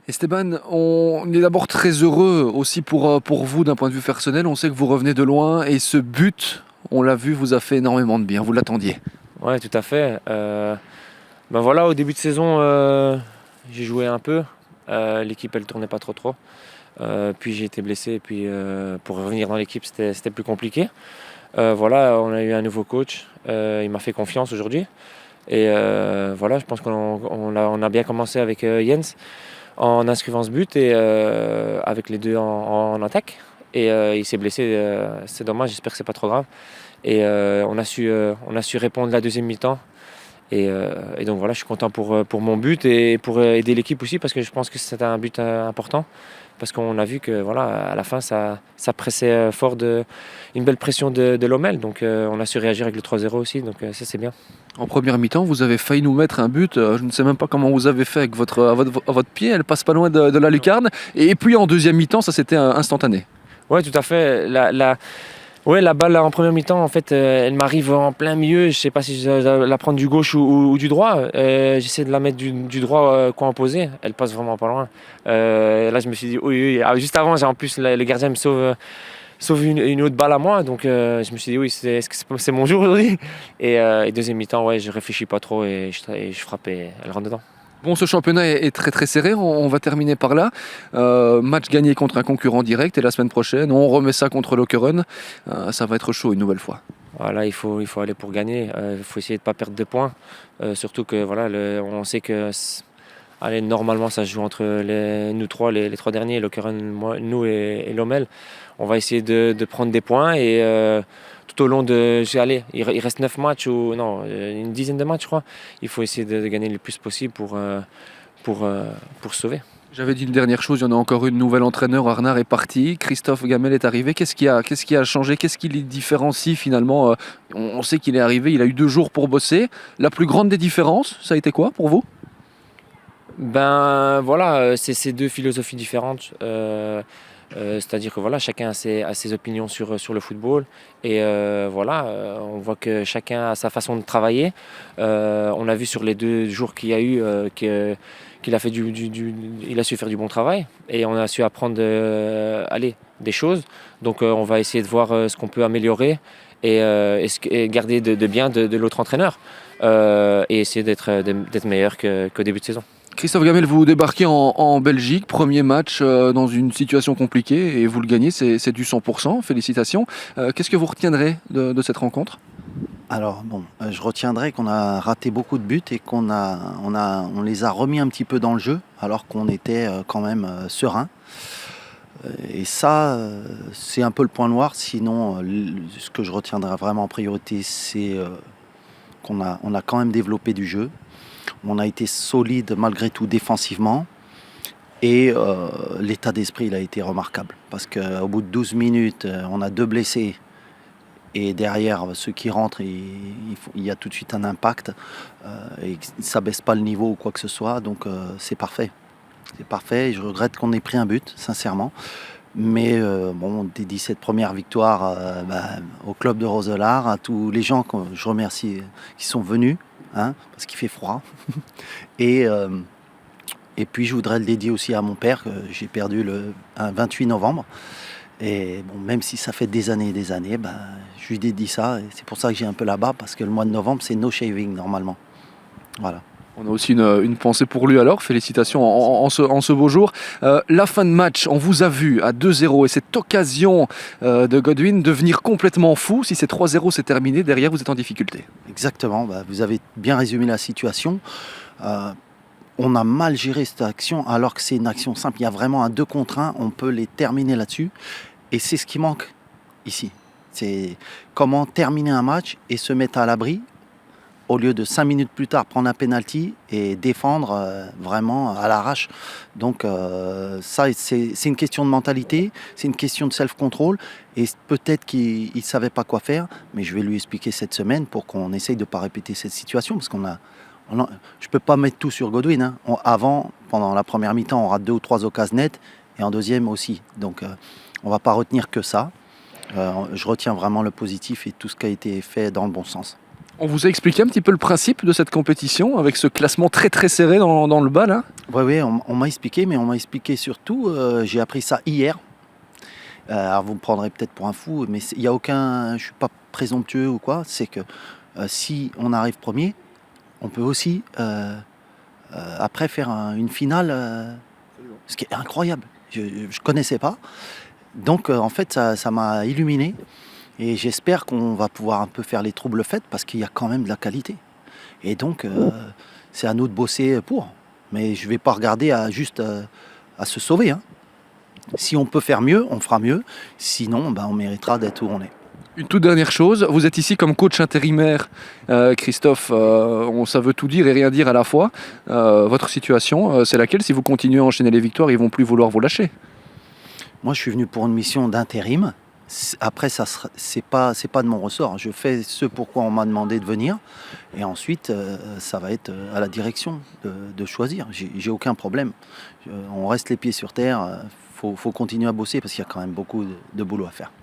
Esteban, on est d'abord très heureux aussi pour vous d'un point de vue personnel. On sait que vous revenez de loin et ce but, on l'a vu, vous a fait énormément de bien. Vous l'attendiez. Ouais, tout à fait. Ben voilà, au début de saison, j'ai joué un peu. L'équipe, elle tournait pas trop. Puis j'ai été blessé et puis pour revenir dans l'équipe, c'était plus compliqué. Voilà, on a eu un nouveau coach. Il m'a fait confiance aujourd'hui. Et voilà, je pense qu'on a bien commencé avec Jens en inscrivant ce but et avec les deux en attaque. Et il s'est blessé. C'est dommage, j'espère que c'est pas trop grave. Et on a su répondre la deuxième mi-temps. Et donc voilà, je suis content pour mon but et pour aider l'équipe aussi parce que je pense que c'était un but important. Parce qu'on a vu que voilà, à la fin, ça pressait fort, une belle pression de l'OML. Donc on a su réagir avec le 3-0 aussi. Donc ça, c'est bien. En première mi-temps, vous avez failli nous mettre un but. Je ne sais même pas comment vous avez fait avec à votre pied. Elle passe pas loin de la lucarne. Et puis en deuxième mi-temps, ça c'était instantané. Ouais, tout à fait. Ouais, la balle en première mi-temps, en fait, elle m'arrive en plein milieu. Je sais pas si je dois la prendre du gauche ou du droit. J'essaie de la mettre du droit coin opposé. Elle passe vraiment pas loin. Là, je me suis dit, oui, oui. Ah, juste avant, en plus, le gardien me sauve une autre balle à moi. Donc, je me suis dit, oui, est-ce que c'est mon jour aujourd'hui? Et deuxième mi-temps, ouais, je réfléchis pas trop et je frappe et elle rentre dedans. Bon, ce championnat est très très serré. On va terminer par là. Match gagné contre un concurrent direct. Et la semaine prochaine, on remet ça contre Lokeren. Ça va être chaud une nouvelle fois. Voilà, il faut aller pour gagner. Il faut essayer de ne pas perdre de points. Surtout que voilà, on sait que allez, normalement ça se joue entre nous trois, les trois derniers, Lokeren, nous et Lommel. On va essayer de prendre des points et tout au long allez, il reste 9 matchs ou non, une dizaine de matchs je crois. Il faut essayer de gagner le plus possible pour se sauver. J'avais dit une dernière chose, il y en a encore une. Nouvel entraîneur, Arnard est parti, Christophe Gamel est arrivé. Qu'est-ce qui a changé? Qu'est-ce qui les différencie finalement? On sait qu'il est arrivé, il a eu 2 jours pour bosser. La plus grande des différences, ça a été quoi pour vous? Ben voilà, c'est ces deux philosophies différentes. C'est-à-dire que voilà, chacun a ses opinions sur le football. Et voilà, on voit que chacun a sa façon de travailler. On a vu sur les 2 jours qu'il y a eu qu'il a fait il a su faire du bon travail. Et on a su apprendre allez, des choses. Donc on va essayer de voir ce qu'on peut améliorer et garder de bien de l'autre entraîneur. Et essayer d'être meilleur qu'au début de saison. Christophe Gamel, vous débarquez en Belgique, premier match dans une situation compliquée et vous le gagnez, c'est du 100%, félicitations. Qu'est-ce que vous retiendrez de cette rencontre? Alors bon, je retiendrai qu'on a raté beaucoup de buts et on les a remis un petit peu dans le jeu alors qu'on était quand même serein. Et ça, c'est un peu le point noir. Sinon, ce que je retiendrai vraiment en priorité, c'est qu'on a quand même développé du jeu. On a été solide malgré tout défensivement. Et l'état d'esprit, il a été remarquable. Parce qu'au bout de 12 minutes, on a 2 blessés. Et derrière, ceux qui rentrent, il y a tout de suite un impact. Et ça ne baisse pas le niveau ou quoi que ce soit. Donc c'est parfait. C'est parfait. Et je regrette qu'on ait pris un but, sincèrement. Mais bon, des 17 premières victoires au club de Roeselare, à tous les gens que je remercie qui sont venus, hein, parce qu'il fait froid. Et, euh, et puis je voudrais le dédier aussi à mon père, que j'ai perdu un 28 novembre. Et bon, même si ça fait des années et des années, je lui dédie ça. Et c'est pour ça que j'ai un peu là-bas, parce que le mois de novembre, c'est no shaving normalement. Voilà. On a aussi une pensée pour lui alors, félicitations en ce beau jour. La fin de match, on vous a vu à 2-0 et cette occasion de Godwin de venir complètement fou. Si c'est 3-0, c'est terminé, derrière vous êtes en difficulté. Exactement, vous avez bien résumé la situation. On a mal géré cette action alors que c'est une action simple. Il y a vraiment un 2 contre 1, on peut les terminer là-dessus. Et c'est ce qui manque ici. C'est comment terminer un match et se mettre à l'abri au lieu de 5 minutes plus tard prendre un penalty et défendre vraiment à l'arrache. Donc ça, c'est une question de mentalité, c'est une question de self-control. Et peut-être qu'il ne savait pas quoi faire, mais je vais lui expliquer cette semaine pour qu'on essaye de ne pas répéter cette situation. Parce je ne peux pas mettre tout sur Godwin. Hein. Pendant la première mi-temps, on aura 2 ou 3 occasions nettes et en deuxième aussi. Donc on ne va pas retenir que ça. Je retiens vraiment le positif et tout ce qui a été fait dans le bon sens. On vous a expliqué un petit peu le principe de cette compétition avec ce classement très très serré dans le bas là? Oui, on m'a expliqué, mais on m'a expliqué surtout, j'ai appris ça hier. Alors vous me prendrez peut-être pour un fou, mais il y a aucun, je ne suis pas présomptueux ou quoi, c'est que si on arrive premier, on peut aussi après faire une finale, ce qui est incroyable. Je ne connaissais pas. Donc en fait, ça m'a illuminé et j'espère qu'on va pouvoir un peu faire les troubles faites parce qu'il y a quand même de la qualité. Et donc c'est à nous de bosser pour. Mais je ne vais pas regarder juste à se sauver, hein. Si on peut faire mieux, on fera mieux. Sinon, ben, on méritera d'être où on est. Une toute dernière chose, vous êtes ici comme coach intérimaire, Christophe, ça veut tout dire et rien dire à la fois. Votre situation, c'est laquelle? Si vous continuez à enchaîner les victoires, ils vont plus vouloir vous lâcher. Moi, je suis venu pour une mission d'intérim. Après, c'est pas de mon ressort. Je fais ce pourquoi on m'a demandé de venir. Et ensuite, ça va être à la direction de choisir. J'ai aucun problème. On reste les pieds sur terre. Faut continuer à bosser parce qu'il y a quand même beaucoup de boulot à faire.